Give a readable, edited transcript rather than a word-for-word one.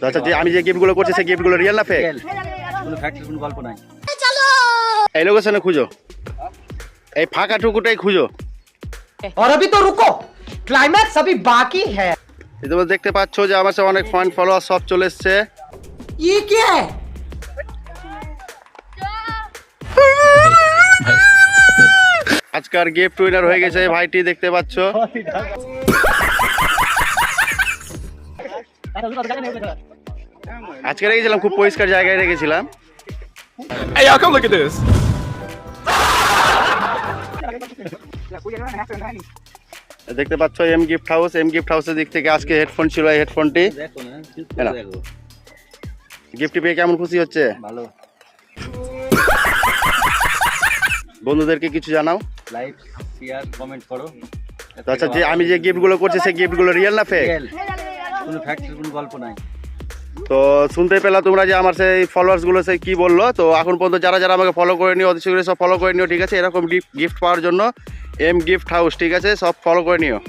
আচ্ছা, যে আমি যে গিফটগুলো করছি সেই গিফটগুলো রিয়েল না ফেক? কোনো ফ্যাক্টরি কোনো গল্প নাই। এই লোকেশনে খুঁজো, এই ফাঁকা টুকুটাই খুঁজো। और अभी तो रुको, क्लाइमैक्स अभी बाकी है। তোমরা দেখতে পাচ্ছ যে আমার সাথে অনেক ফ্যান ফলোয়ার সব চলে এসছে। ये क्या है? আজকার গিফট উইনার হয়ে গেছে এই ভাইটি, দেখতে পাচ্ছ। আজকে রেখেছিলাম খুব পরিষ্কার জায়গায় রেখেছিলাম। Hey, y'all, come look at this. দেখতে পাচ্ছ M Gift House, M Gift হাউসের দিক থেকে আজকে হেডফোন ছিল, এই হেডফোনটি দেখো না, এলা। গিফটটি পেয়ে কেমন খুশি হচ্ছে? ভালো। বন্ধুদেরকে কিছু জানাও। লাইক, শেয়ার, কমেন্ট করো। তো আচ্ছা, যে আমি যে গিফটগুলো করছি সেই গিফটগুলো রিয়েল না ফেক? কোনো ফ্যাক্টরি কোনো গল্প নাই। তো শুনতে পেলা তোমরা যে আমার সেই ফলোয়ার্সগুলো সেই কি বললো। তো এখন পর্যন্ত যারা যারা আমাকে ফলো করে নিও, অতি শীঘ্রই সব ফলো করে নিও, ঠিক আছে? এরকম গিফট পাওয়ার জন্য এম গিফট হাউস, ঠিক আছে? সব ফলো করে নিও।